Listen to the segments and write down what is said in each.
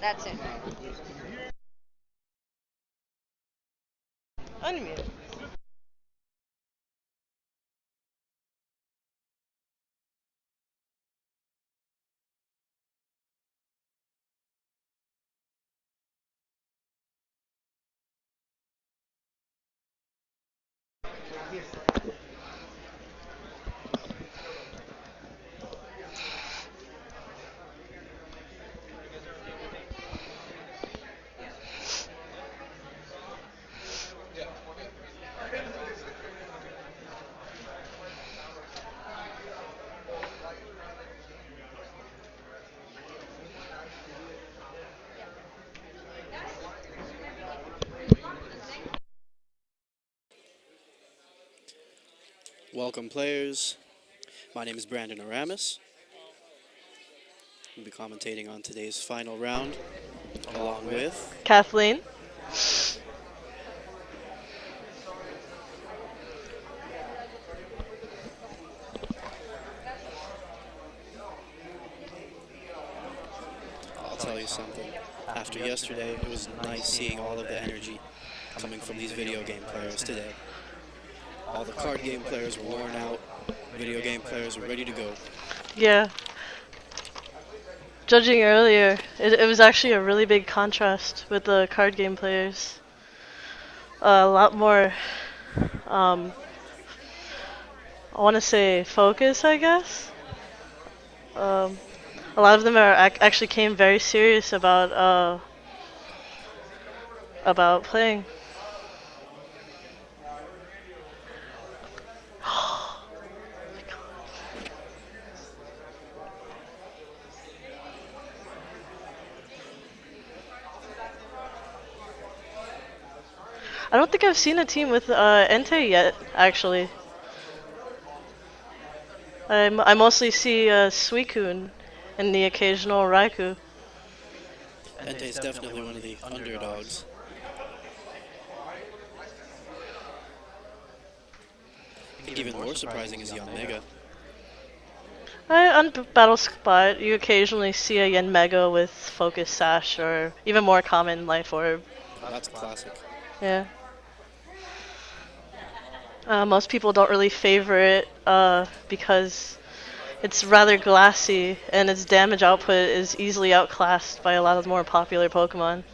That's it. Unmute. Welcome, players. My name is Brandon Aramis. I'll be commentating on today's final round, along with. Kathleen. I'll tell you something. After yesterday, it was nice seeing all of the energy coming from these video game players today. All the card game players were worn out. Video game players were ready to go. Yeah. Judging earlier, it was actually a really big contrast with the card game players. A lot more, um, I want to say focus, I guess. Um, a lot of them are actually came very serious about playing. I don't think I've seen a team with Entei yet, actually. I mostly see Suicune and the occasional Raikou. Entei is definitely one of the underdogs. I think even more surprising is Young Mega. On Battle Spot, you occasionally see a Yanmega with Focus Sash, or even more common, Life Orb. That's a classic. Yeah. Most people don't really favor it because it's rather glassy, and its damage output is easily outclassed by a lot of more popular Pokemon.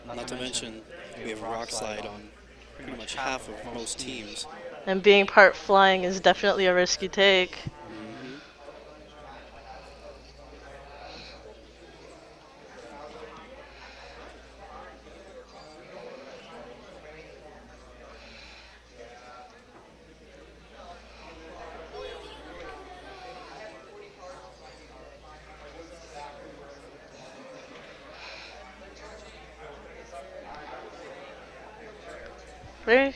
Not to mention, we have Rock Slide on pretty much half of most teams. And being part flying is definitely a risky take. Mm-hmm. Very,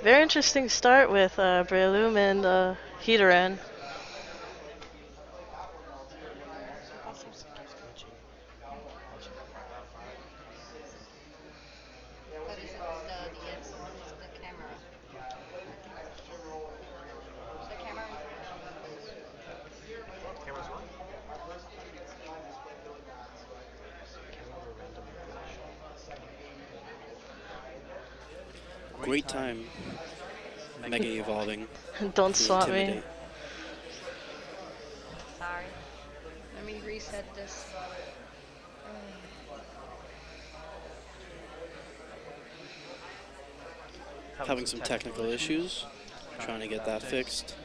very interesting start with Breloom and Heatran. What is it? It's the camera. The camera. Great time Mega evolving Don't to swap me. intimidate. Sorry. Let me reset this. Having some technical issues, trying to get that fixed.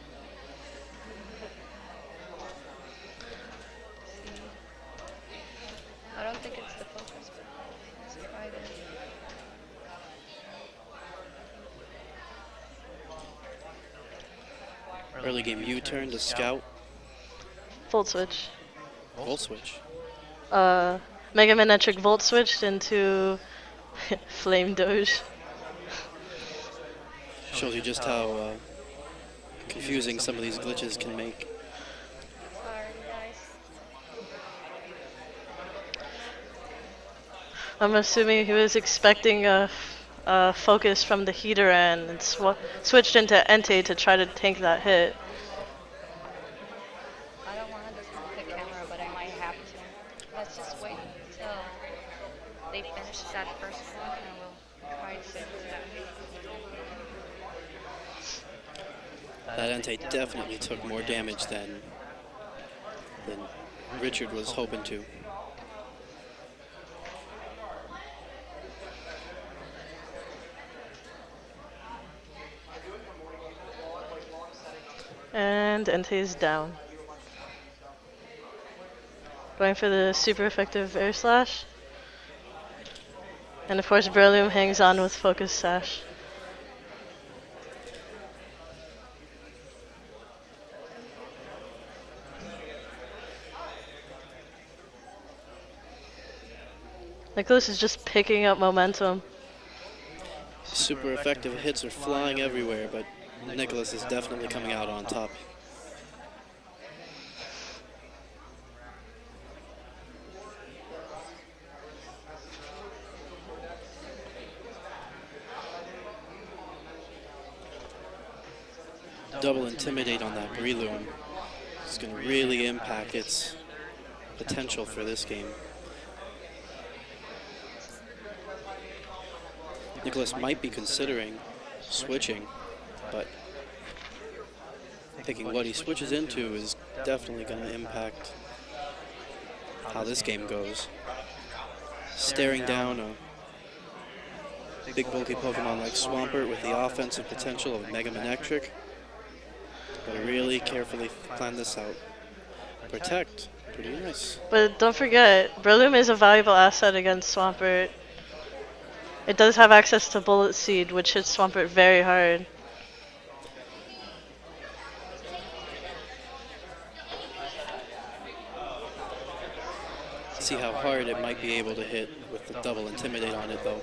I don't think it's the focus, but let's try it. Early game U-turn to Scout. Volt Switch. Volt Switch. Mega Manetric Volt switched into Flame Doge. Shows you just how confusing some of these glitches can make. Sorry, guys. I'm assuming he was expecting focus from the heater end and switched into Entei to try to tank that hit. I don't want to dismount the camera, but I might have to. Let's just wait until they finish that first one and we'll try to do that. That Entei definitely took more damage than Richard was hoping to. And Entei's down. Going for the super effective air slash. And of course Beryllium hangs on with focus sash. Nicholas is just picking up momentum. Super effective hits are flying everywhere, but Nicholas is definitely coming out on top. Double Intimidate on that Breloom is going to really impact its potential for this game. Nicholas might be considering switching, but thinking what he switches into is definitely going to impact how this game goes. Staring down a big bulky Pokemon like Swampert with the offensive potential of Mega Manectric. Gotta really carefully plan this out. Protect, pretty nice. But don't forget, Breloom is a valuable asset against Swampert. It does have access to Bullet Seed, which hits Swampert very hard. See how hard it might be able to hit with the double Intimidate on it though.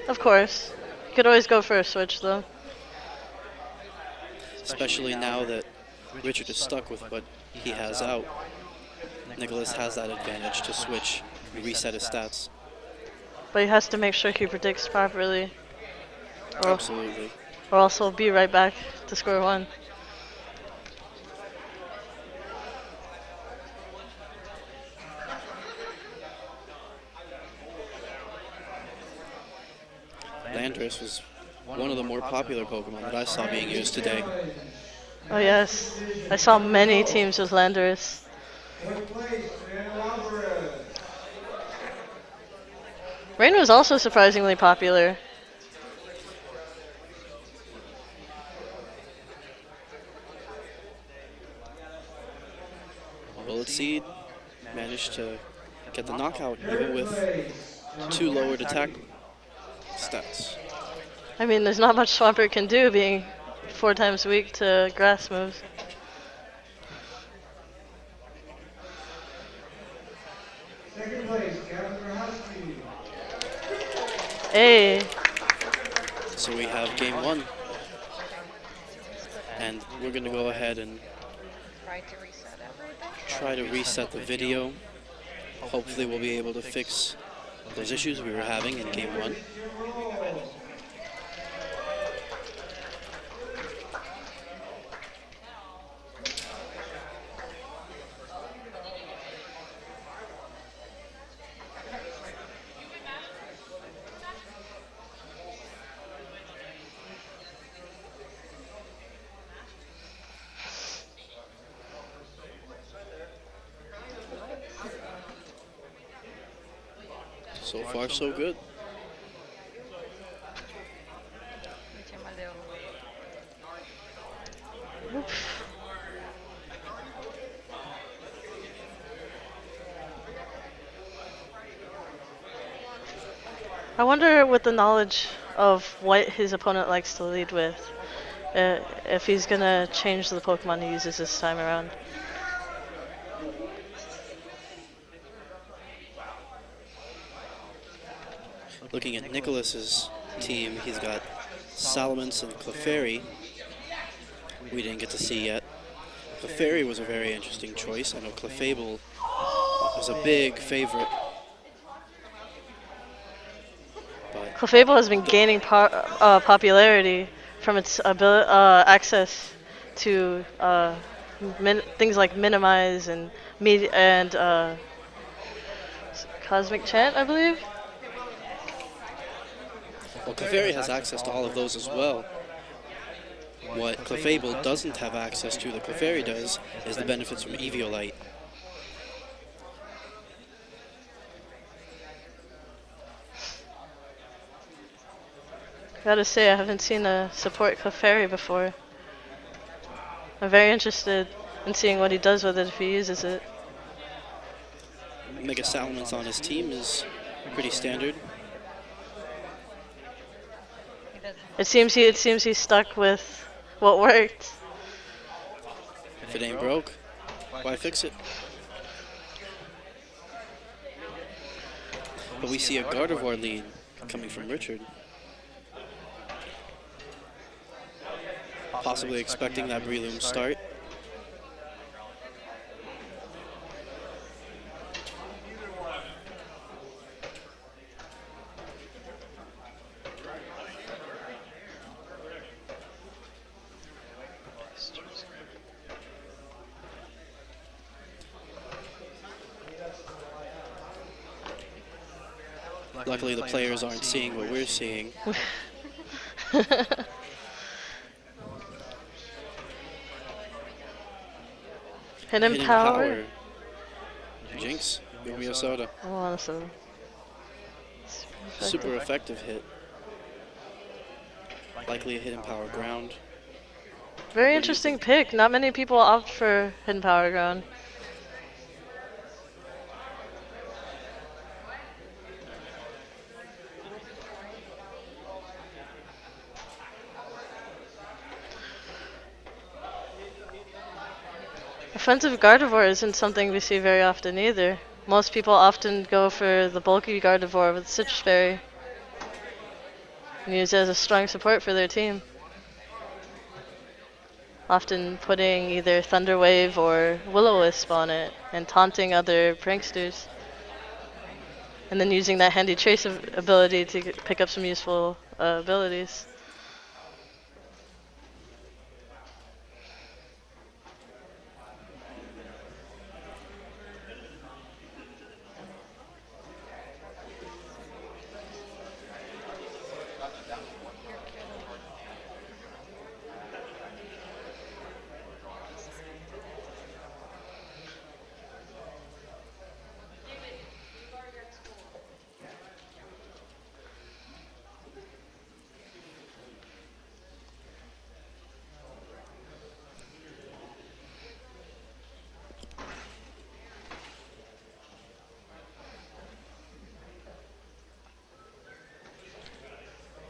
Of course. You could always go for a switch though. Especially now that Richard is stuck with what he has out. Nicholas has that advantage to switch and reset his stats. But he has to make sure he predicts properly. Absolutely. Or else he'll be right back to square one. Landorus was one of the more popular Pokemon that I saw being used today. Oh yes, I saw many teams with Landorus. Rain was also surprisingly popular. Bullet Seed managed to get the knockout even with 2 lowered attack stats. I mean, there's not much Swampert can do being 4 times weak to grass moves. Second place, Catherine Husky. Hey, So we have game 1. And we're going to go ahead and Try to reset everything. try to reset the video. Hopefully we'll be able to fix those issues we were having in game 1. So far, so good. Me chama Leo. I wonder with the knowledge of what his opponent likes to lead with, if he's gonna change the Pokemon he uses this time around. Looking at Nicholas's team, he's got Salamence and Clefairy. We didn't get to see yet. Clefairy was a very interesting choice. I know Clefable was a big favorite. But Clefable has been gaining popularity from its access to things like minimize and cosmic chant, I believe. Well, Clefairy has access to all of those as well. What Clefable doesn't have access to that Clefairy does is the benefits from Eviolite. Gotta say, I haven't seen a support Clefairy before. I'm very interested in seeing what he does with it if he uses it. Mega Salamence on his team is pretty standard. He doesn't. It seems he's stuck with what worked. If it ain't broke, why fix it? But we see a Gardevoir lead coming from Richard. Possibly expecting that Breloom start. Luckily, the players aren't seeing what we're seeing. Hidden power. Jinx, give me a soda. I want some. Super effective hit. Likely a hidden power ground. Very interesting pick. Not many people opt for hidden power ground. Offensive Gardevoir isn't something we see very often either. Most people often go for the bulky Gardevoir with Citrus Berry and use it as a strong support for their team. Often putting either Thunder Wave or Will-O-Wisp on it and taunting other pranksters. And then using that handy trace ability to pick up some useful abilities.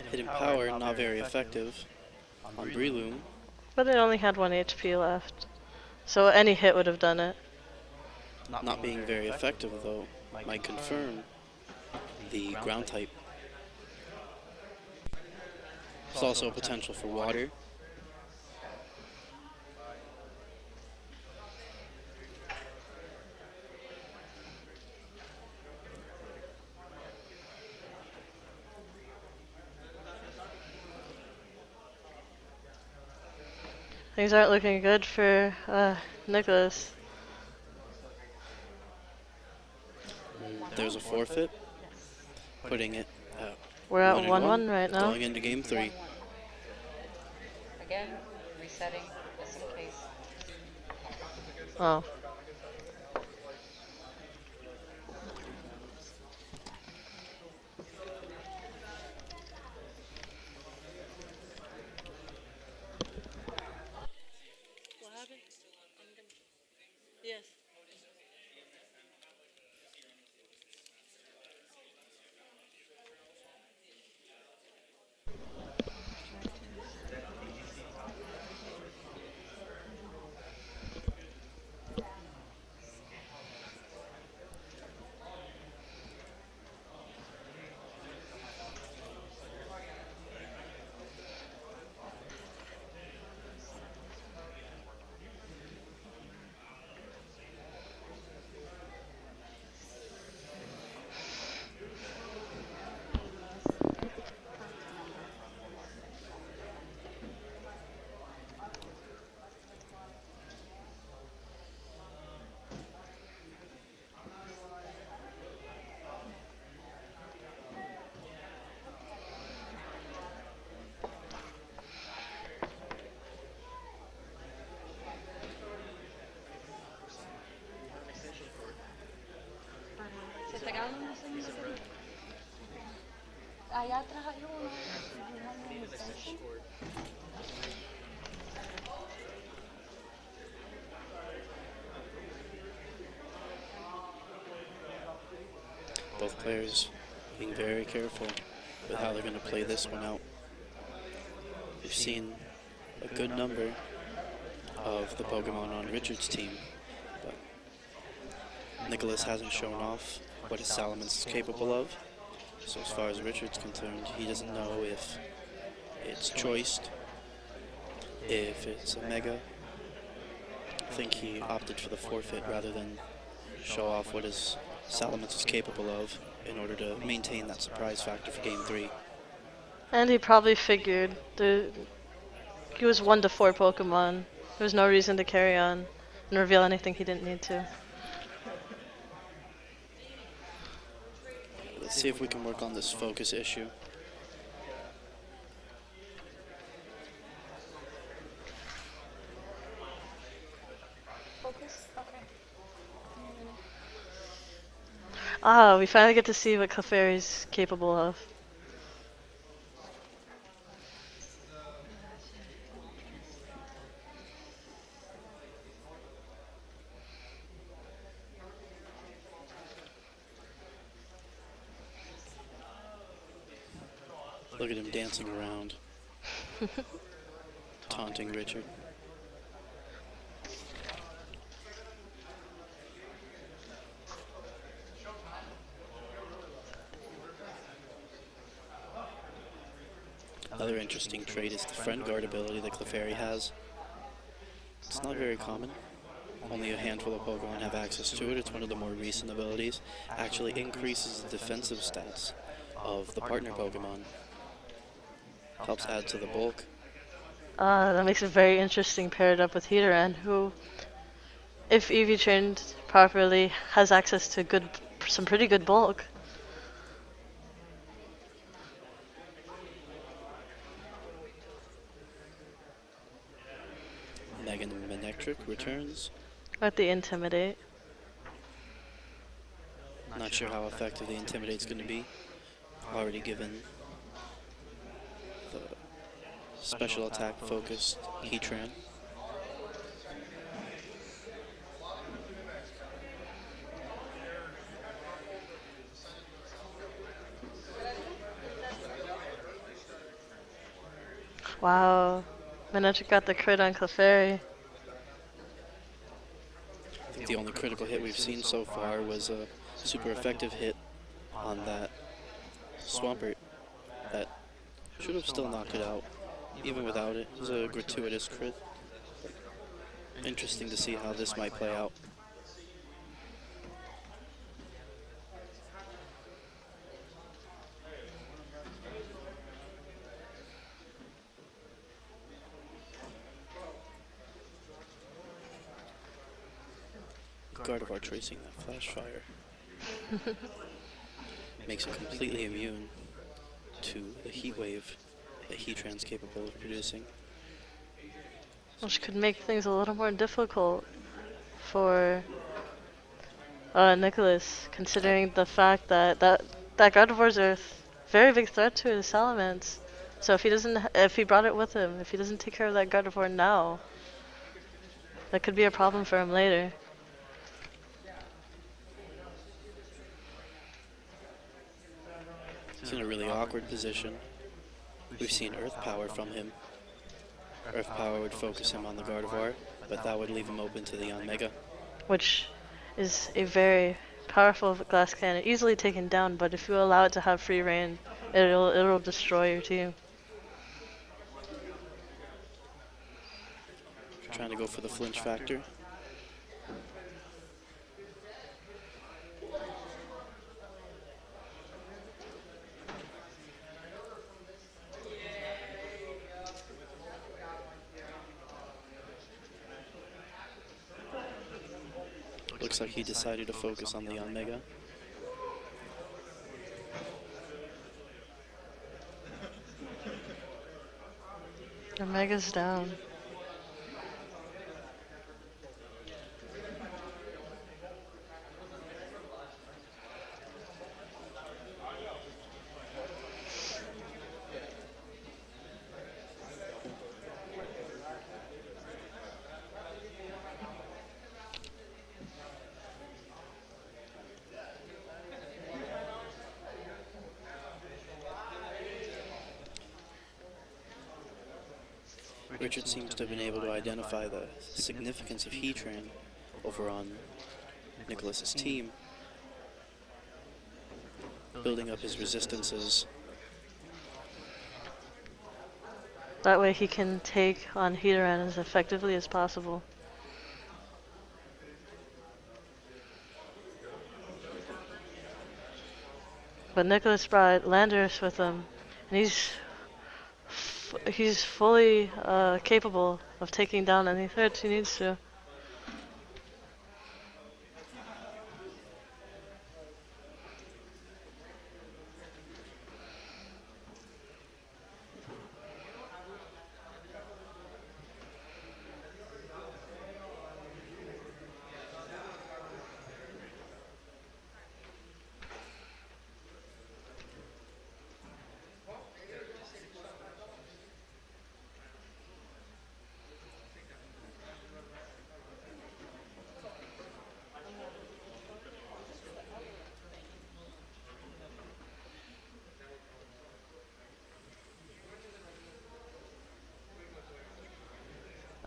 Hidden power, not very effective on Breloom. But it only had 1 HP left. So any hit would have done it. Not being very effective, though, might confirm the ground type. There's also a potential for water. Things aren't looking good for Nicholas. There's a forfeit, putting it We're at 1-1 1-1 right now. going into game 3. Again, resetting just in case. Oh. What happened? Yes. allá atrás hay uno. Dibujando un muchacho. Both players being very careful with how they're going to play this one out. We've seen a good number of the Pokemon on Richard's team, but Nicholas hasn't shown off what his Salamence is capable of. So as far as Richard's concerned, he doesn't know if it's choiced, if it's a Mega. I think he opted for the forfeit rather than show off what his Salamence is capable of in order to maintain that surprise factor for Game 3. And he probably figured he was 1 to 4 Pokemon. There was no reason to carry on and reveal anything he didn't need to. Let's see if we can work on this focus issue. Focus? Okay. Ah, we finally get to see what Clefairy's capable of. Look at him dancing around, taunting Richard. Another interesting trait is the friend guard ability that Clefairy has. It's not very common. Only a handful of Pokemon have access to it. It's one of the more recent abilities. Actually increases the defensive stats of the partner Pokemon. Helps add to the bulk. That makes it very interesting paired up with Heatran, who, if Eevee trained properly, has access to some pretty good bulk. Megan Manectric returns. With the Intimidate. Not sure how effective the Intimidate's going to be. Already given the special attack focused Heatran. Wow. Manectric got the crit on Clefairy. I think the only critical hit we've seen so far was a super effective hit on that Swampert that should have still knocked it out. Even without it, it was a gratuitous crit. Interesting to see how this might play out. Gardevoir tracing that flash fire makes it completely immune to the heat wave that Heatran's capable of producing. Which could make things a little more difficult for Nicholas, considering the fact that Gardevoir's a very big threat to his Salamence. So if he brought it with him, if he doesn't take care of that Gardevoir now, that could be a problem for him later. He's in a really awkward position. We've seen Earth Power from him. Earth Power would focus him on the Gardevoir, but that would leave him open to the Mega. Which is a very powerful glass cannon, easily taken down, but if you allow it to have free reign, it'll destroy your team. Trying to go for the flinch factor. Looks like he decided to focus on the Mega. Omega's down. Richard seems to have been able to identify the significance of Heatran over on Nicholas's team, building up his resistances. That way he can take on Heatran as effectively as possible. But Nicholas brought Landorus with him, and he's fully capable of taking down any threats he needs to.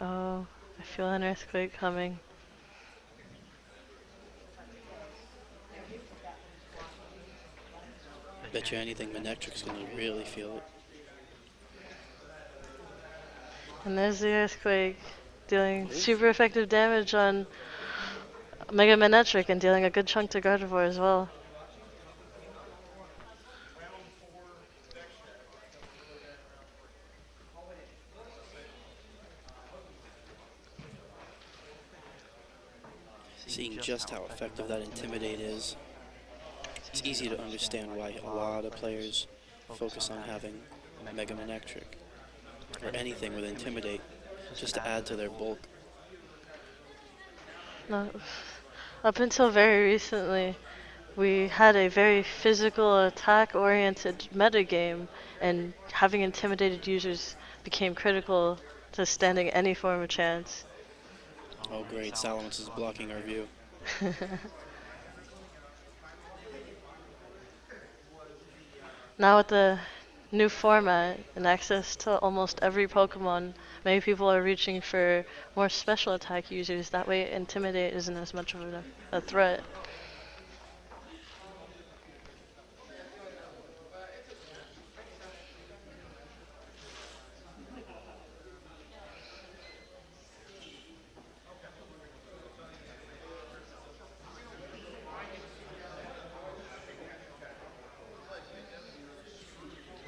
Oh, I feel an earthquake coming. Bet you anything Manectric's gonna really feel it. And there's the earthquake, dealing super effective damage on Mega Manectric and dealing a good chunk to Gardevoir as well. Seeing just how effective that Intimidate is, it's easy to understand why a lot of players focus on having Mega Manectric or anything with Intimidate just to add to their bulk. No, up until very recently, we had a very physical attack-oriented metagame, and having intimidated users became critical to standing any form of chance. Oh great, Salamence is blocking our view. Now with the new format and access to almost every Pokemon, many people are reaching for more special attack users. That way Intimidate isn't as much of a threat.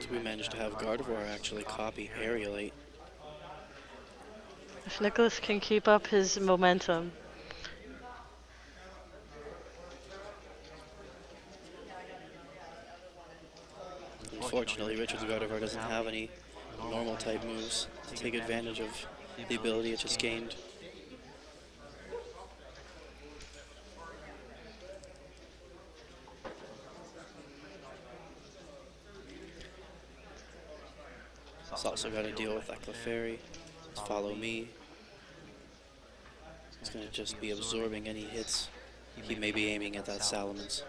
So we managed to have Gardevoir actually copy Aerialate. If Nicholas can keep up his momentum. Unfortunately, Richard's Gardevoir doesn't have any normal type moves to take advantage of the ability it just gained. It's also got to deal with that Clefairy. Follow me. It's going to just be absorbing any hits he may be aiming at that Salamence.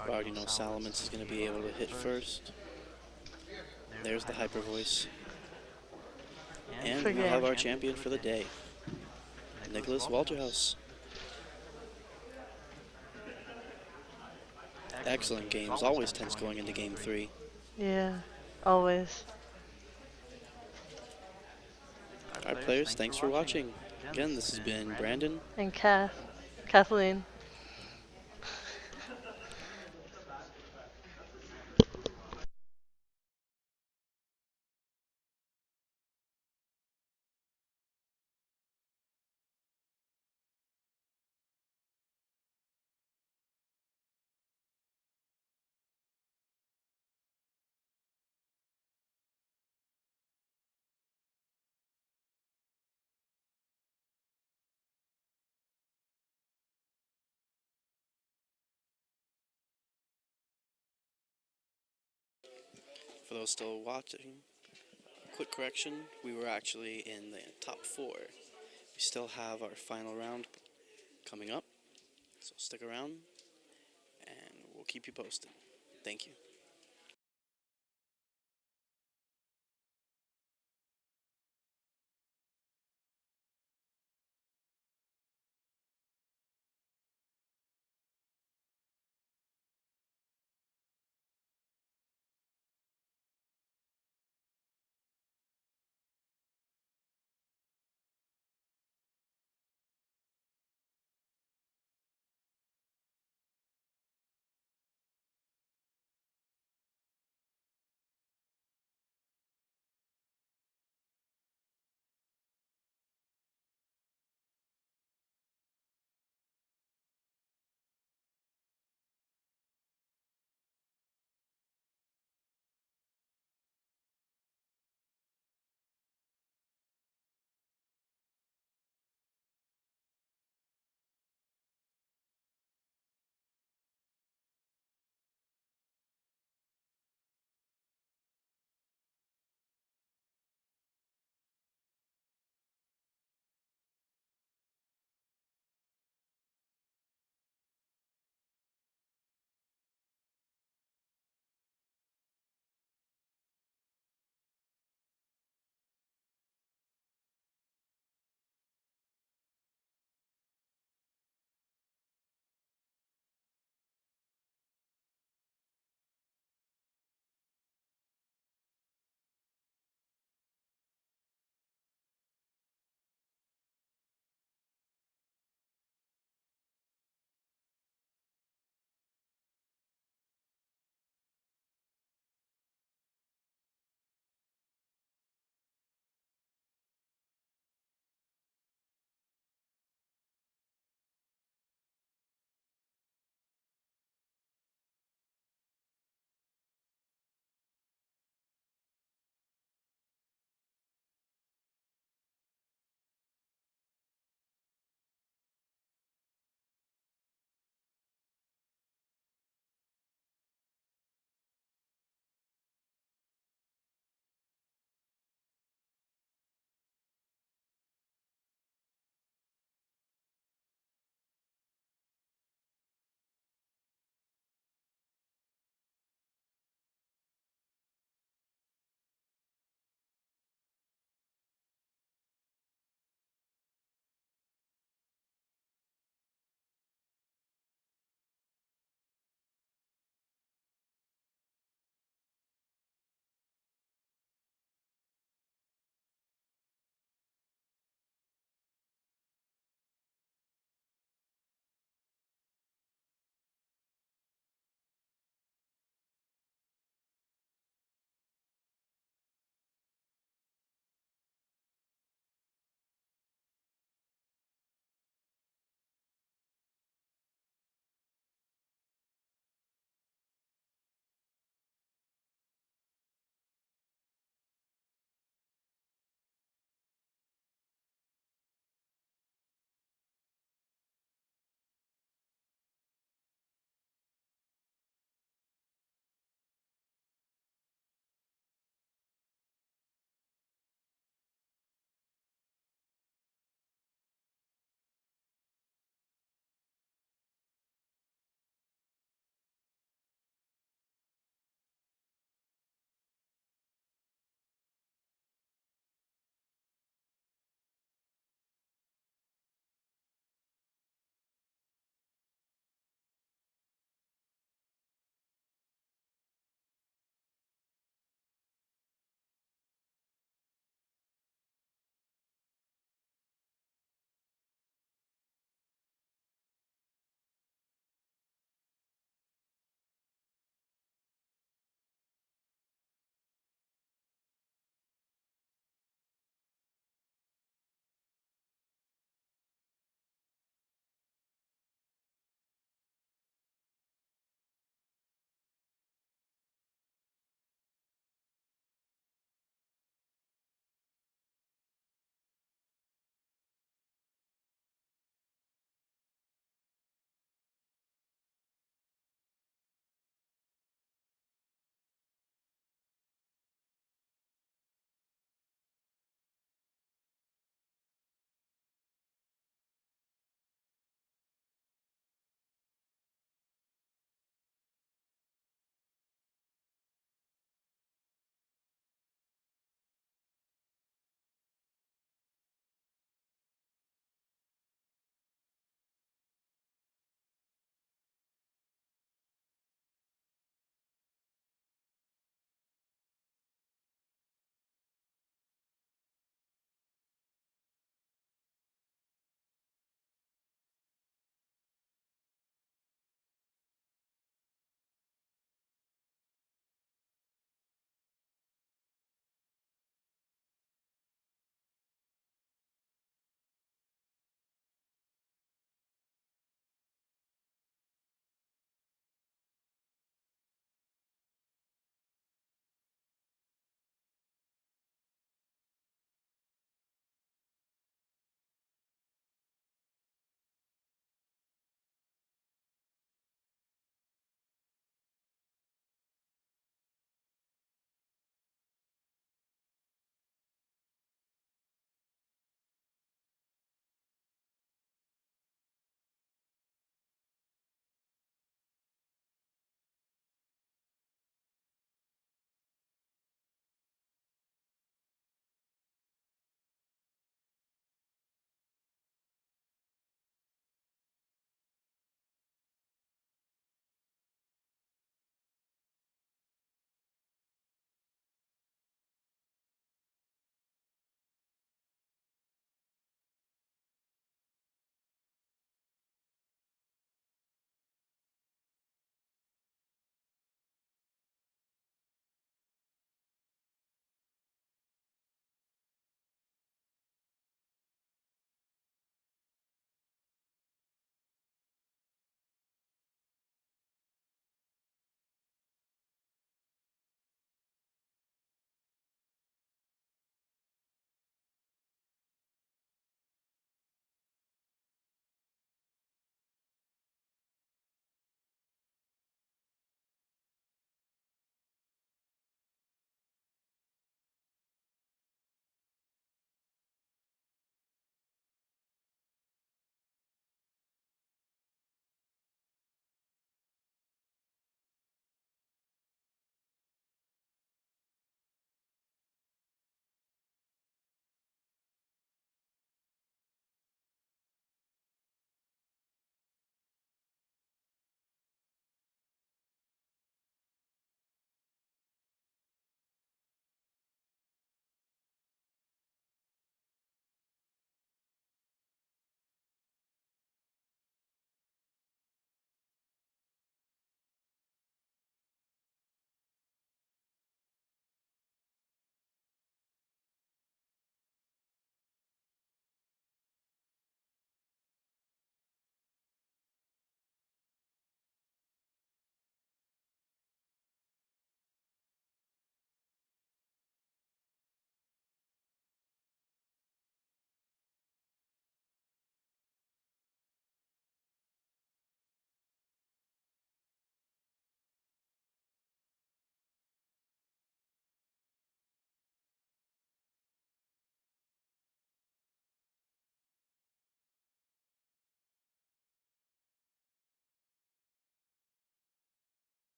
I already know Salamence is going to be able to hit first. There's the Hyper Voice. And we'll have our champion for the day, Nicholas Walterhouse. Excellent games, always tense going into game 3. Yeah, always. Alright players, thanks for watching. Again, this has been Brandon. And Kathleen. For those still watching, quick correction, we were actually in the top 4. We still have our final round coming up, so stick around and we'll keep you posted. Thank you.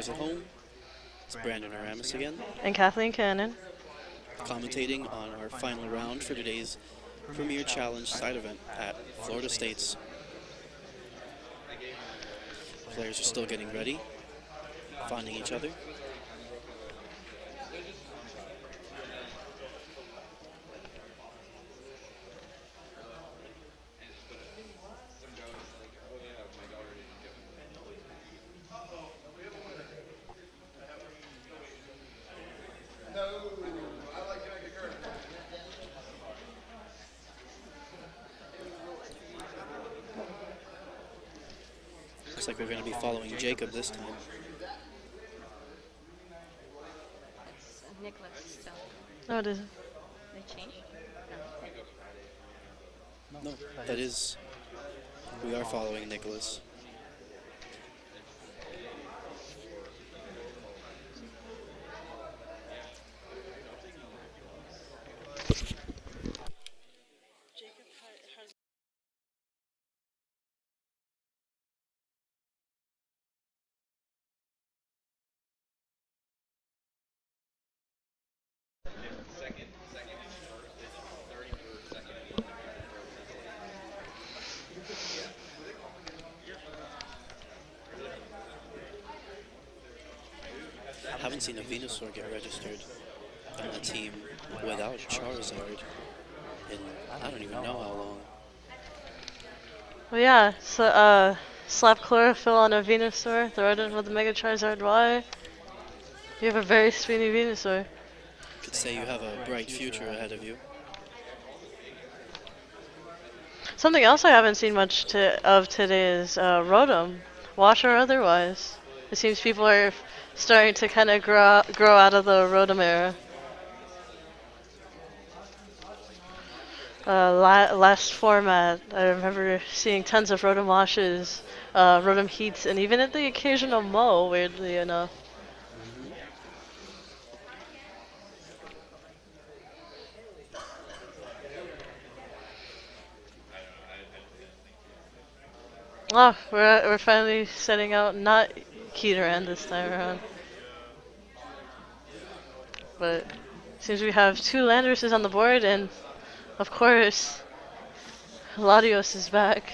players at home, it's Brandon Aramis again, And Kathleen Cannon. commentating on our final round for today's Premier Challenge side event at Florida State's. Players are still getting ready, finding each other. Looks like we're going to be following Jacob this time. It's Nicholas still. No, it isn't. They changed? No, that is, we are following Nicholas. I haven't seen a Venusaur get registered on the team without Charizard in I don't even know how long. Well, yeah, so, slap chlorophyll on a Venusaur, throw it in with the Mega Charizard Y. You have a very speedy Venusaur. Could say you have a bright future ahead of you. Something else I haven't seen much of today is Rotom, wash or otherwise. It seems people are starting to kind of grow out of the Rotom era. Last format, I remember seeing tons of Rotom washes, Rotom heats, and even the occasional Mo, weirdly enough. Oh, we're finally setting out not Keteran this time around. But seems we have two Landorses on the board, and of course, Latios is back.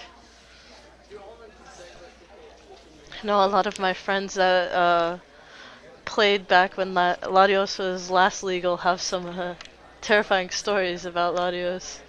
I know a lot of my friends that played back when Latios was last legal have some terrifying stories about Latios.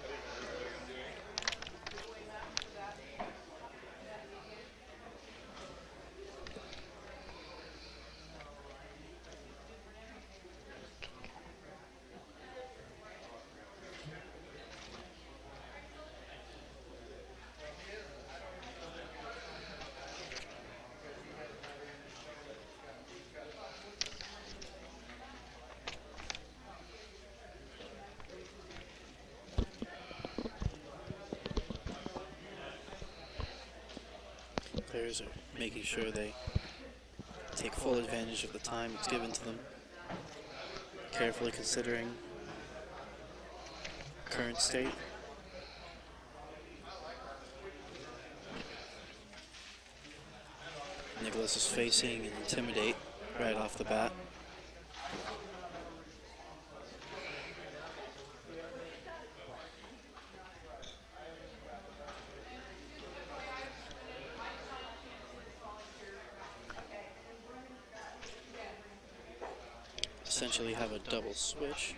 Players are making sure they take full advantage of the time that's given to them, carefully considering current state. Nicholas is facing an Intimidate right off the bat. Essentially have a double switch.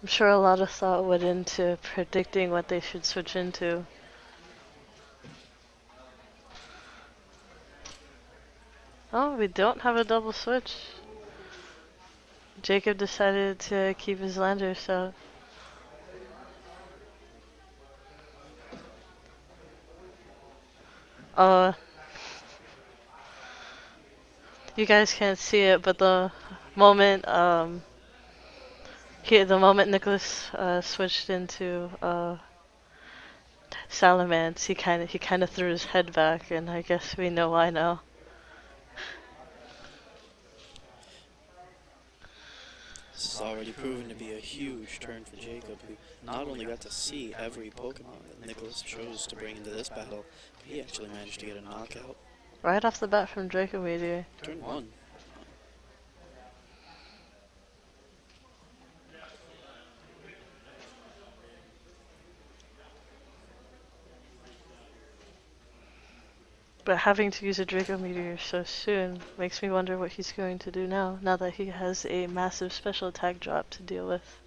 I'm sure a lot of thought went into predicting what they should switch into. Oh, we don't have a double switch. Jacob decided to keep his Landers out. You guys can't see it, but the moment Nicholas switched into Salamence, he kind of threw his head back, and I guess we know why now. This has already proven to be a huge turn for Jacob, who not only got to see every Pokemon that Nicholas chose to bring into this battle, but he actually managed to get a knockout. Right off the bat from Draco Meteor. Turn 1. But having to use a Draco Meteor so soon makes me wonder what he's going to do now that he has a massive special attack drop to deal with.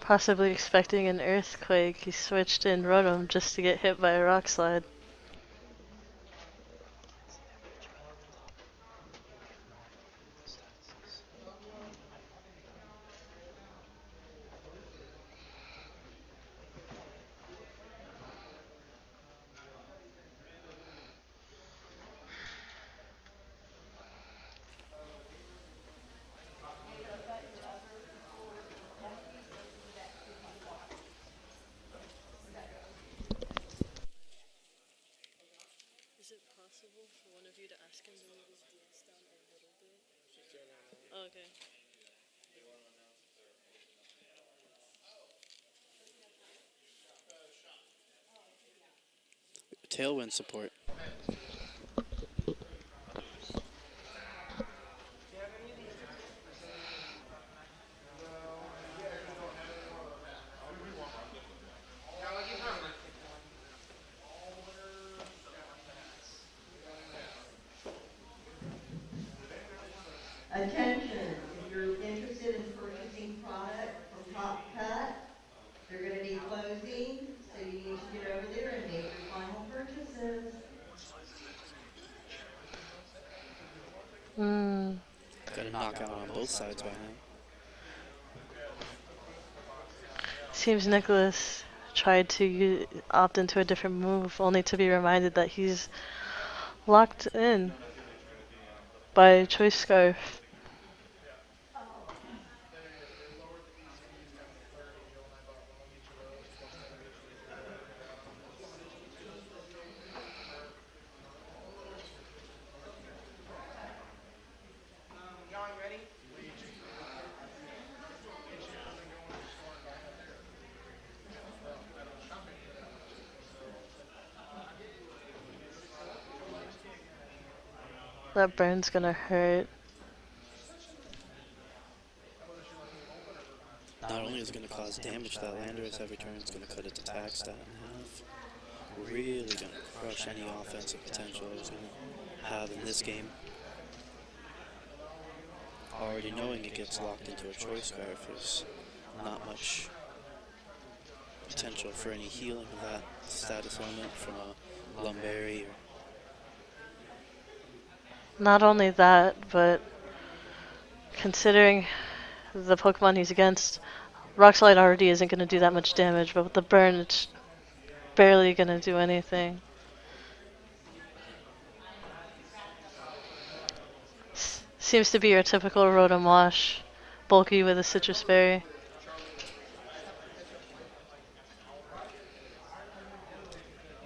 Possibly expecting an earthquake, he switched in Rotom just to get hit by a rock slide. Is it possible for one of you to ask him to move his DS down a little bit? Oh, okay. Tailwind support. Attention, if you're interested in purchasing product from Top Cut, they're going to be closing, so you need to get over there and make your final purchases. Got a knockout on both sides by now. Seems Nicholas tried to opt into a different move, only to be reminded that he's locked in by Choice Scarf. That burn's gonna hurt. Not only is it going to cause damage to that Landorus every turn, it's going to cut its attack stat in half. Really going to crush any offensive potential it's going to have in this game. Already knowing it gets locked into a Choice Scarf, there's not much potential for any healing of that status element from a Lumberry. Not only that, but considering the Pokemon he's against, Rock Slide already isn't going to do that much damage, but with the burn, it's barely going to do anything. Seems to be your typical Rotom Wash, bulky with a Citrus Berry.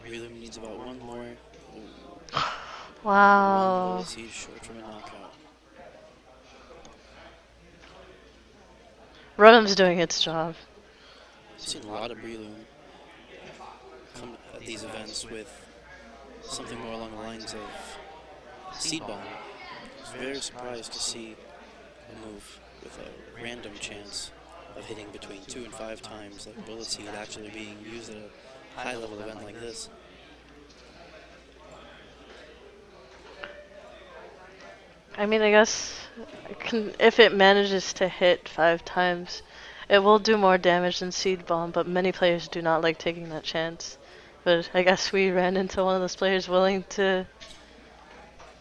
Breloom needs about one more. Wow. One Seed short from a knockout. Rotom's doing its job. I've seen a lot of Breloom come at these events with something more along the lines of Seed Bomb. I was very surprised to see a move with a random chance of hitting between 2 and 5 times, like Bullet Seed actually being used at a high level event like this. I mean, I guess if it manages to hit 5 times, it will do more damage than Seed Bomb, but many players do not like taking that chance. But I guess we ran into one of those players willing to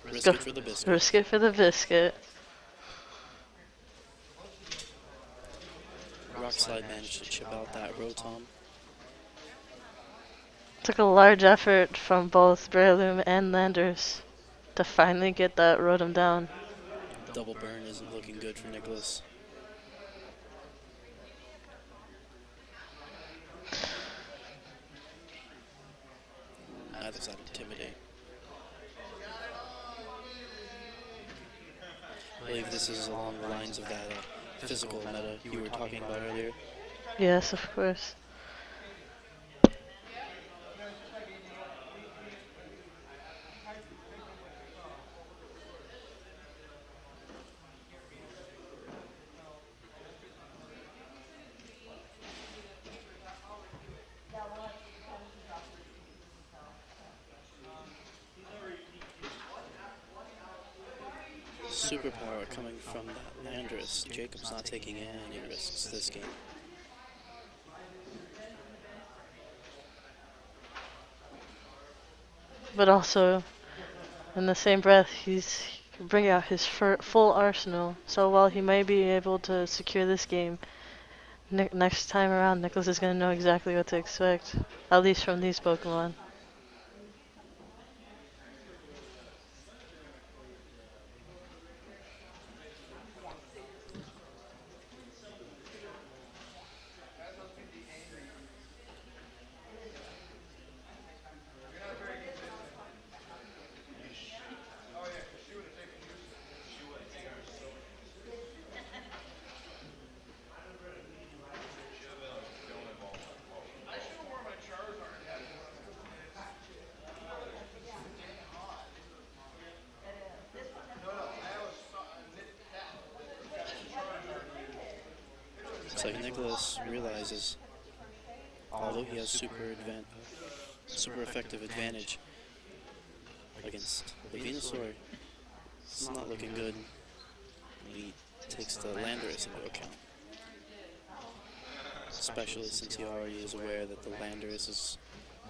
Risk it for the biscuit. risk it for the biscuit. Rock Slide managed to chip out that Rotom. Took a large effort from both Breloom and Landers to finally get that Rotom down. Double burn isn't looking good for Nicholas. Neither's that intimidate. I believe this is along the lines of that physical meta you were talking about earlier. Yes, of course. Superpower coming from that Landorus. Jacob's not taking any risks this game. But also, in the same breath, he can bring out his full arsenal. So while he may be able to secure this game, next time around, Nicholas is going to know exactly what to expect, at least from these Pokemon. It's like Nicholas realizes, although he has super effective advantage against the Venusaur, it's not looking good. He takes the Landorus into account, especially since he already is aware that the Landorus is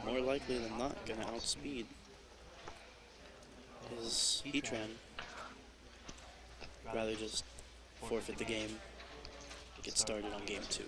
more likely than not going to outspeed his Heatran. Rather just forfeit the game, get started on game 2.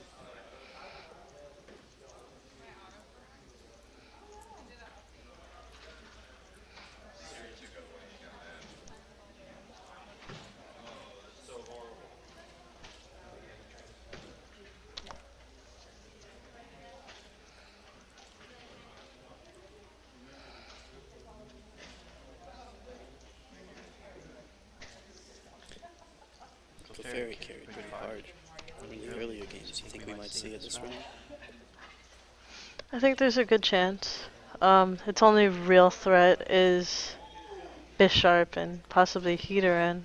Clefairy carried pretty hard in the earlier games. You think we might see it this round? I think there's a good chance. Its only real threat is Bisharp and possibly Heatran.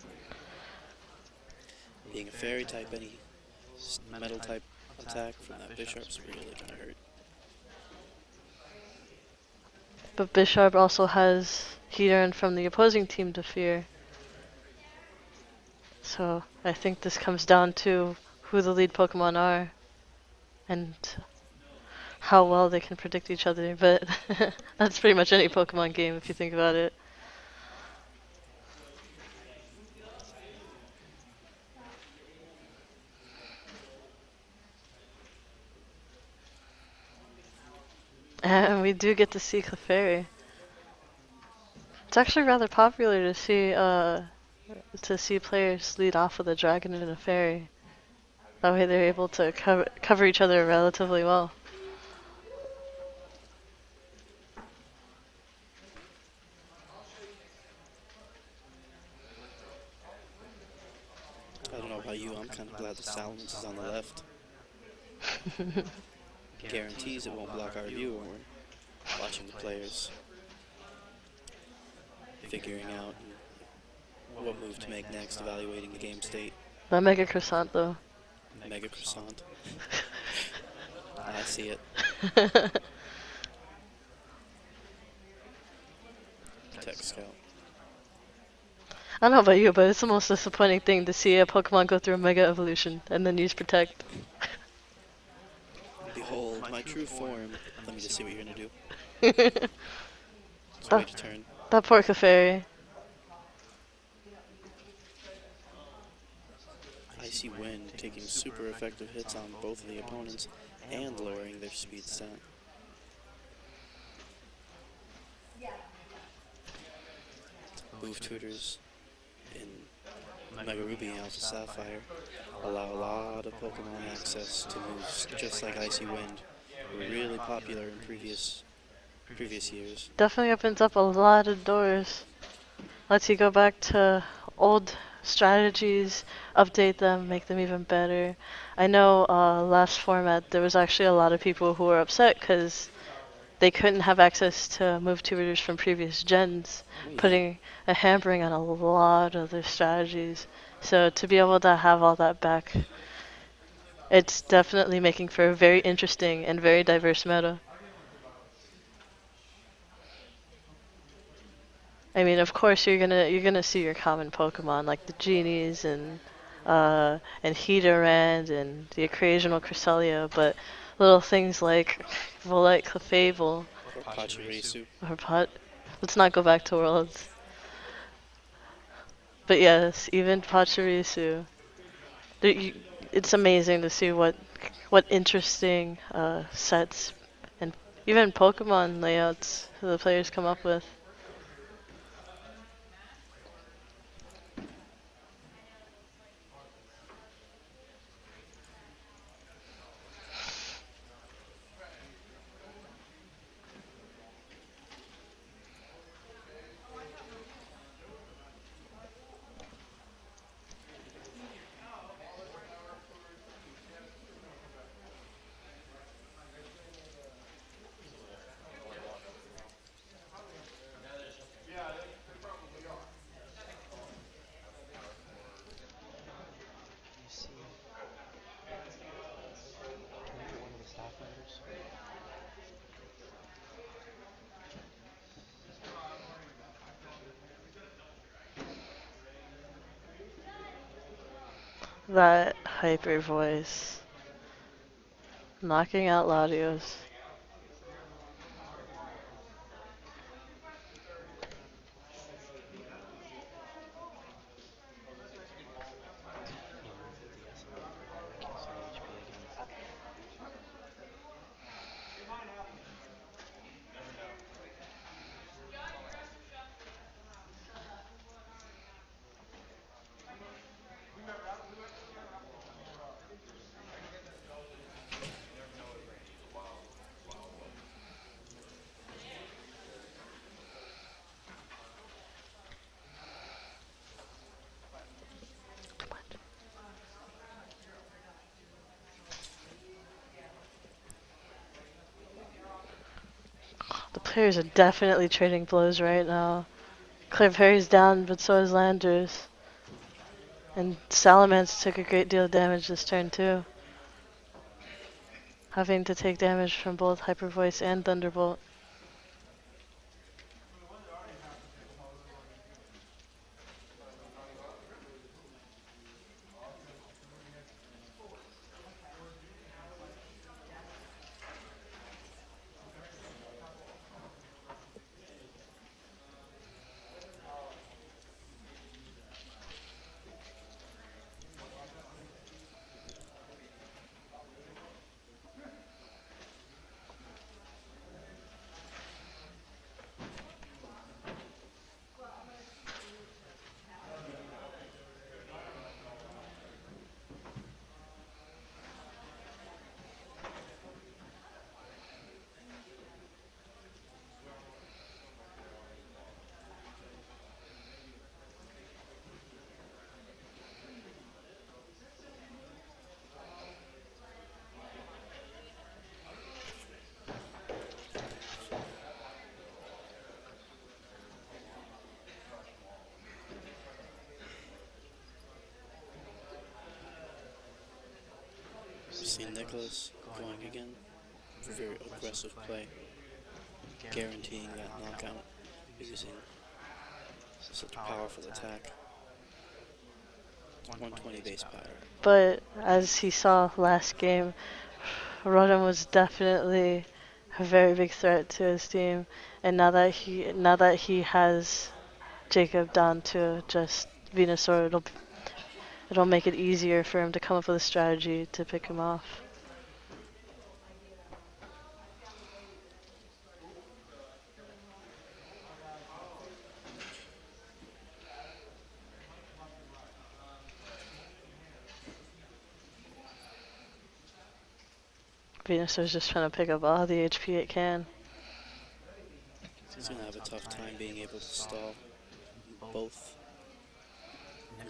Being a fairy type, any metal type attack from that Bisharp's really gonna hurt. But Bisharp also has Heatran from the opposing team to fear. So I think this comes down to who the lead Pokemon are and how well they can predict each other. But that's pretty much any Pokemon game if you think about it. And we do get to see Clefairy. It's actually rather popular to see players lead off with a dragon and a fairy. That way they're able to cover each other relatively well. I don't know about you, I'm kind of glad the Salamence is on the left. Guarantees it won't block our view when we're watching the players, figuring out what move to make next, evaluating the game state. That Mega Croissant though. Mega Croissant. I see it. Tech Scout. I don't know about you, but it's the most disappointing thing to see a Pokemon go through a Mega Evolution and then use Protect. Behold my true form. Let me just see what you're gonna do. Just wait a turn. That poor Clefairy. I Icy Wind taking super effective hits on both of the opponents and lowering their speed stat. Move tutors in Mega Ruby and Alpha Sapphire allow a lot of Pokemon access to moves just like Icy Wind. Were really popular in previous years. Definitely opens up a lot of doors. Lets you go back to old strategies, update them, make them even better. I know last format there was actually a lot of people who were upset because they couldn't have access to move tutors from previous gens, Oh, yeah. putting a hampering on a lot of their strategies. So to be able to have all that back, it's definitely making for a very interesting and very diverse meta. I mean, of course, you're gonna see your common Pokemon like the genies and Heaterand and the occasional Cresselia, but little things like Volite, Clefable, Or Pachirisu. or let's not go back to Worlds. But yes, even Pachirisu. It's amazing to see what interesting sets and even Pokemon layouts the players come up with. That hyper voice. Knocking out Latios. The players are definitely trading blows right now. Clefairy's down, but so is Landers. And Salamence took a great deal of damage this turn too. Having to take damage from both Hyper Voice and Thunderbolt. We've seen Nicholas going again for very aggressive play, guaranteeing that knockout using such a powerful attack. 120 base power. But as he saw last game, Rotom was definitely a very big threat to his team. And now that he has Jacob down to just Venusaur, it'll make it easier for him to come up with a strategy to pick him off. Venusaur's just trying to pick up all the HP it can. He's going to have a tough time being able to stall both.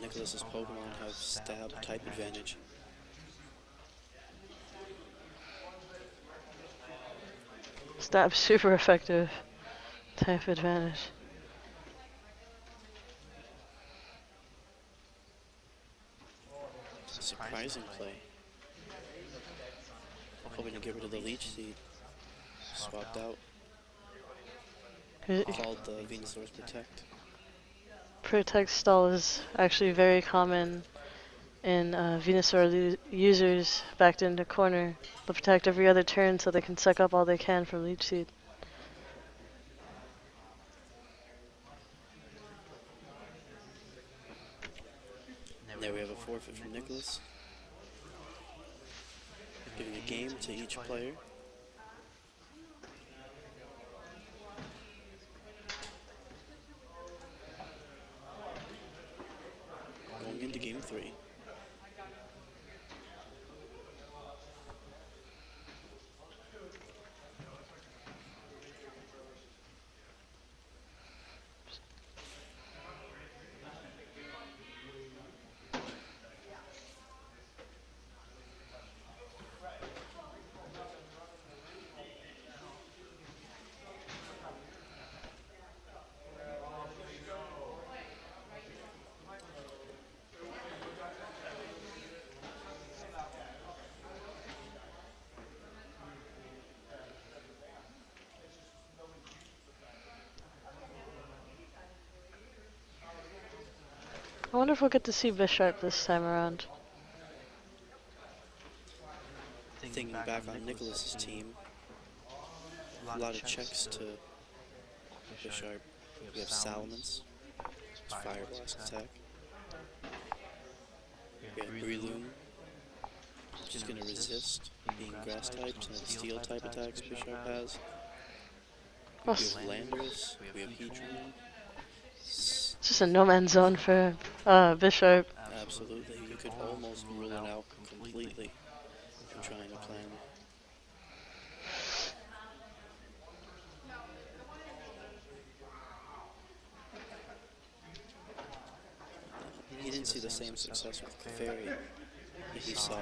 Nicholas's Pokemon have stab type advantage. Stab super effective. Type advantage. It's a surprising play. Hoping to get rid of the Leech Seed. Swapped out. Called the Venusaur's Protect. Protect stall is actually very common in Venusaur users backed into corner. They'll protect every other turn so they can suck up all they can from Leech Seed. And there we have a forfeit from Nicholas. Giving a game to each player. Going into game 3. I wonder if we'll get to see Bisharp this time around. Thinking back on Nicholas's team, a lot of checks to Bisharp. We have Salamence, Fire Blast attack. We have Breloom, which is going to resist being grass types and the steel type attacks Bisharp has. We have Landorus, we have Heatran. It's just a no man's zone for Bisharp. Absolutely, you could almost rule it out completely if you're trying to plan. He didn't see the same success with Clefairy that he saw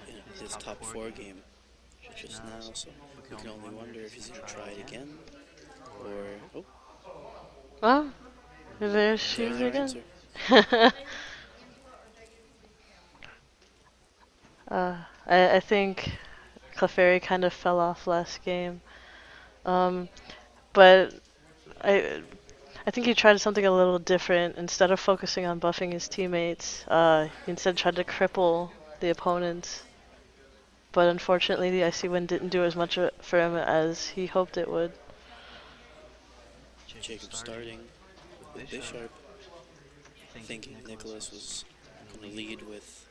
in his top 4 game just now, so we can only wonder if he's going to try it again, or, oh, Oh, there she is their again. answer. I think Clefairy kind of fell off last game. But I think he tried something a little different. Instead of focusing on buffing his teammates, he instead tried to cripple the opponents. But unfortunately, the Icy Wind didn't do as much for him as he hoped it would. Jacob starting with Bisharp, thinking Nicholas was going to lead with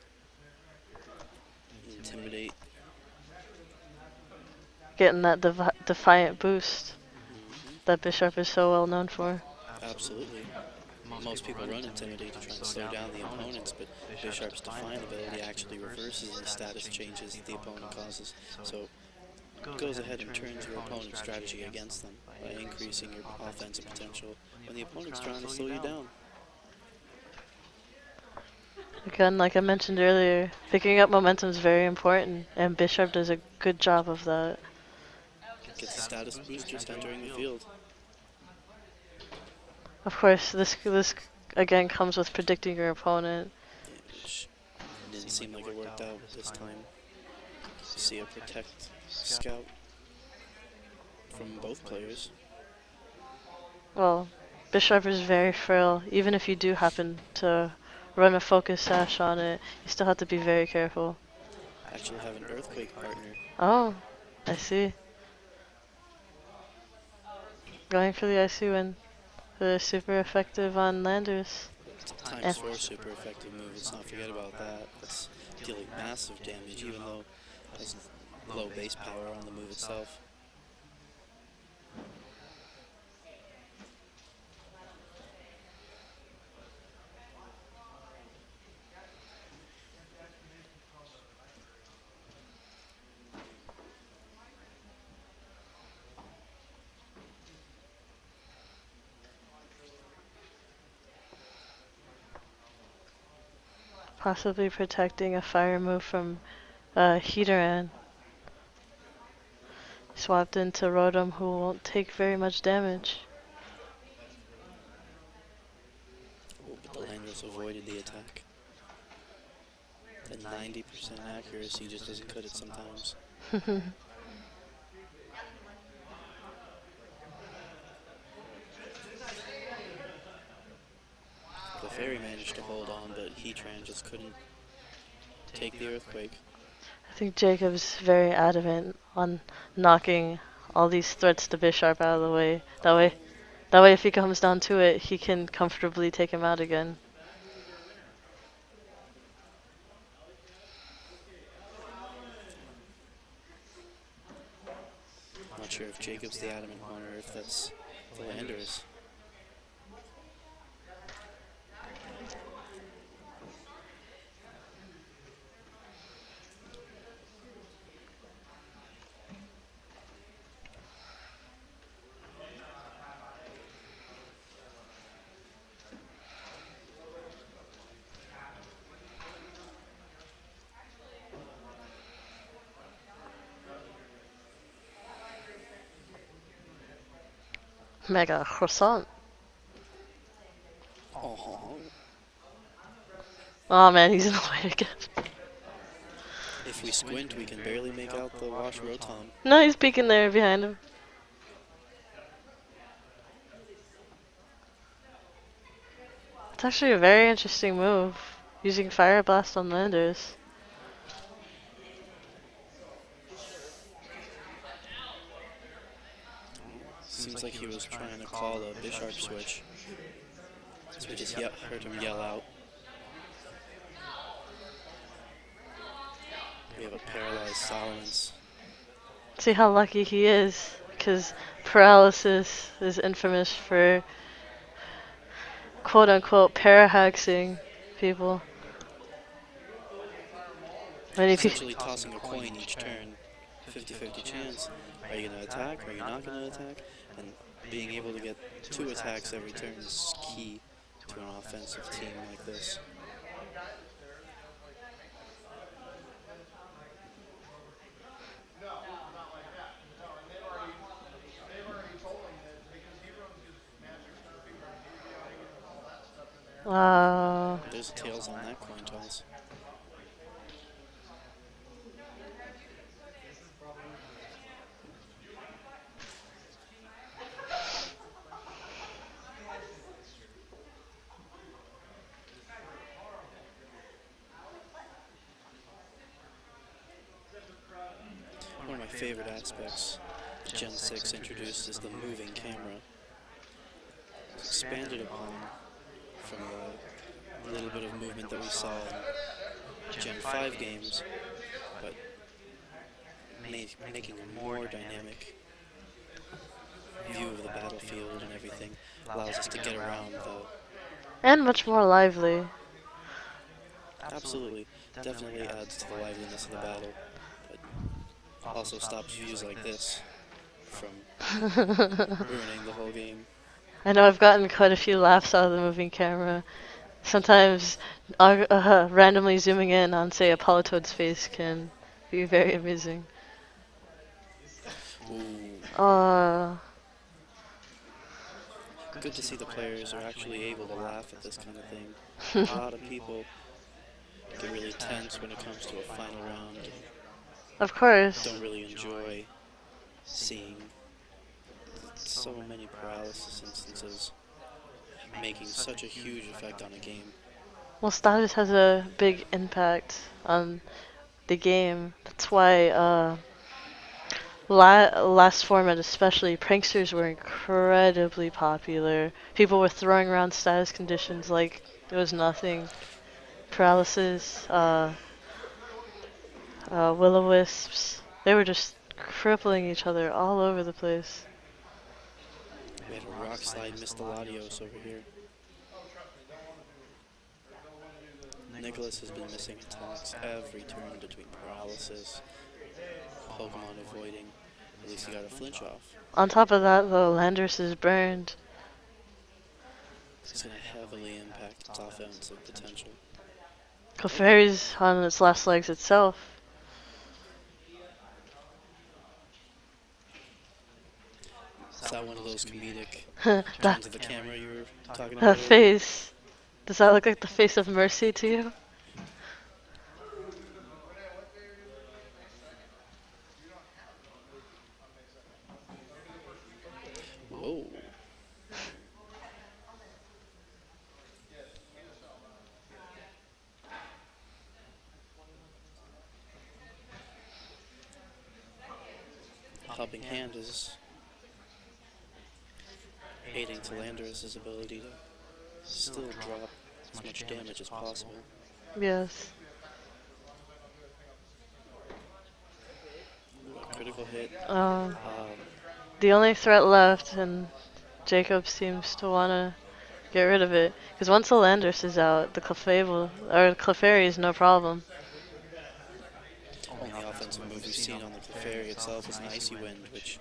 Intimidate. Getting that defiant boost that Bisharp is so well known for. Absolutely. Most people run Intimidate to try and slow down the opponents, but Bisharp's Defiant ability actually reverses the status changes that the opponent causes. So it goes ahead and turns your opponent's strategy against them by increasing your offensive potential when the opponent's trying to slow you down. Again, like I mentioned earlier, picking up momentum is very important, and Bisharp does a good job of that. Gets a status boost just entering the field. Of course, this again comes with predicting your opponent. Which didn't seem like it worked out this time. See a Protect Scout from both players. Well, Bisharp is very frail. Even if you do happen to run a focus sash on it, you still have to be very careful. Actually have an Earthquake partner. Oh, I see. Going for the Icy Wind. They're super effective on Landorus. It's a times 4 super effective move. Let's not forget about that. That's dealing massive damage, even though it has low base power on the move itself. Possibly protecting a fire move from Heateran. Swapped into Rotom, who won't take very much damage. Oh, but the Landorus avoided the attack. The 90% accuracy just doesn't cut it sometimes. The Fairy managed to hold on, but Heatran just couldn't take the Earthquake. I think Jacob's very adamant on knocking all these threats to Bisharp out of the way. That way if he comes down to it, he can comfortably take him out again. I'm not sure if Jacob's the adamant one or if that's the Landorus. Mega croissant. Oh, Oh man, he's in the way again. if we squint, we can barely make out the Wash Rotom. No, he's peeking there behind him. It's actually a very interesting move, using Fire Blast on Landers. Seems like he was trying to call a Bisharp switch. So we just heard him yell out. We have a paralyzed Silence. See how lucky he is, because paralysis is infamous for quote-unquote parahaxing people. Many people. Essentially tossing a coin each turn. 50-50 chance. Are you going to attack? Are you not going to attack? And being able to get 2 attacks every turn is key to an offensive team like this. Wow. There's tails on that coin toss. One of my favorite aspects Gen 6 introduced is the moving camera. It's expanded upon from the little bit of movement that we saw in Gen 5 games, but making a more dynamic view of the battlefield and everything allows us to get around the... And much more lively. Absolutely, definitely adds to the liveliness of the battle, but also stops views like this from ruining the whole game. I know I've gotten quite a few laughs out of the moving camera. Sometimes randomly zooming in on, say, a Politoed's face can be very amusing. Ooh. Good to see the players are actually able to laugh at this kind of thing. A lot of people get really tense when it comes to a final round. Of course. Don't really enjoy seeing so many paralysis instances making such a huge effect on a game. Well, status has a big impact on the game. That's why Last format especially, pranksters were incredibly popular. People were throwing around status conditions like it was nothing. Paralysis, will-o-wisps. They were just crippling each other all over the place. We have a rock slide Misthaladios over here. Nicholas has been missing attacks every turn between paralysis, Pokemon avoiding. At least he got a flinch off. On top of that, though, Landorus is burned. It's going to heavily impact its offensive potential. Clefairy's on its last legs itself. Is that one of those comedic that turns of the camera you were talking that about? face. Does that look like the face of Mercy to you? Whoa. Helping Hand is aiding to Landorus' ability to still drop as much damage as possible. Yes. A critical hit. The only threat left, and Jacob seems to want to get rid of it. Because once the Landorus is out, the Clefairy is no problem. Only offensive move we've seen on the Clefairy itself is an Icy Wind, which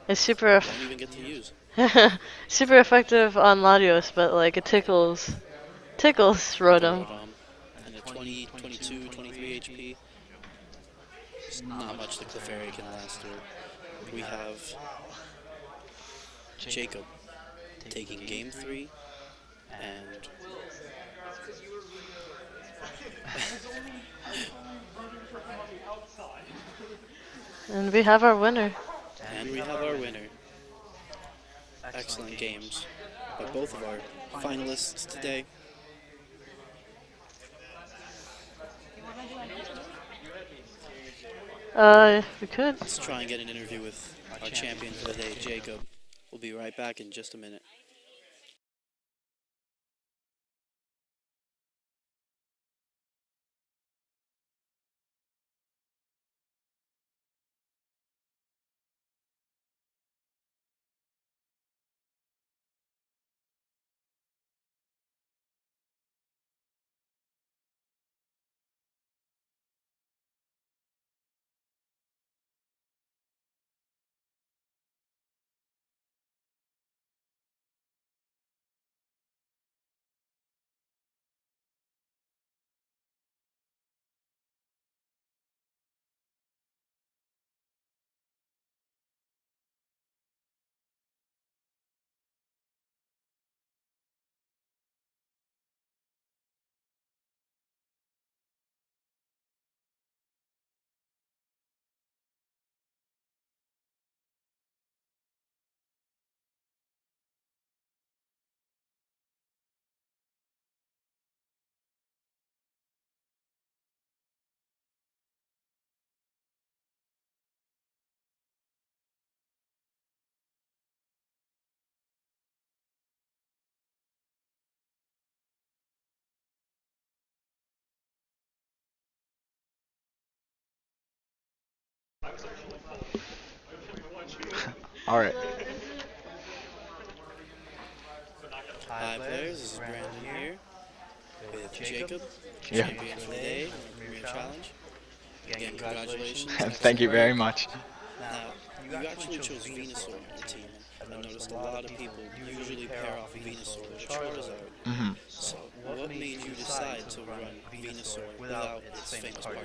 It's super we don't even get to use. super effective on Latios, but like it tickles Rotom. And at 20, 22, 23 HP, there's not much the Clefairy can last through. We have Jacob taking game 3, and And we have our winner. we have our winner. Excellent games by both of our finalists today. We could. Let's try and get an interview with our champion for the day, Jacob. We'll be right back in just a minute. All right. Hi players, this is Brandon here with Jacob, Yeah. champion for the day, Premier Challenge. Again, congratulations. Thank you very much. Now, you actually chose Venusaur on your team, and I noticed a lot of people usually pair off Venusaur with Charizard. hmm So, what made you decide to run Venusaur without its famous partner?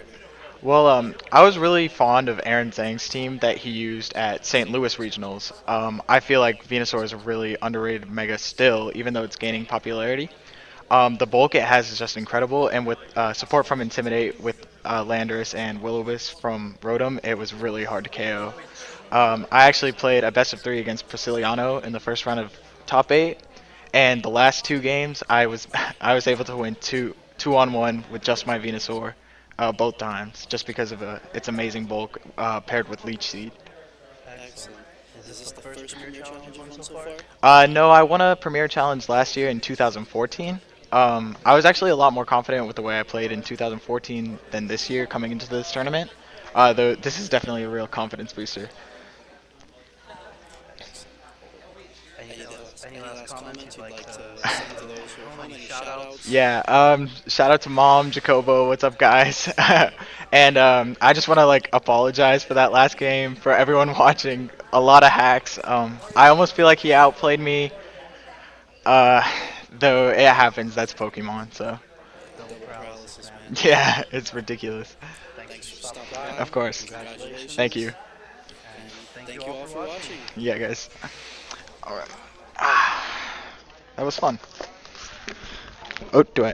Well, I was really fond of Aaron Zhang's team that he used at St. Louis Regionals. I feel like Venusaur is a really underrated mega still, even though it's gaining popularity. The bulk it has is just incredible, and with support from Intimidate with Landorus and Will-O-Wisp from Rotom, it was really hard to KO. I actually played a best of 3 against Prisciliano in the first round of top 8, and the last 2 games I was I was able to win 2-on-1 with just my Venusaur. both times, just because of its amazing bulk paired with Leech Seed. Excellent. Is this the first Premier Challenge you've won so far? No, I won a Premier Challenge last year in 2014. I was actually a lot more confident with the way I played in 2014 than this year coming into this tournament. Though this is definitely a real confidence booster. Any last comments you'd like to send to those who are home? Any shout-outs? Yeah, shout out to Mom, Jacobo, what's up guys? And I just want to like apologize for that last game, for everyone watching. A lot of hacks. I almost feel like he outplayed me. Though it happens, that's Pokemon, so. Double paralysis, man. Yeah, it's ridiculous. Thanks for stopping by. Of course. Congratulations. Thank you. And thank you all for watching. Yeah, guys. Alright. That was fun. Oh, do I?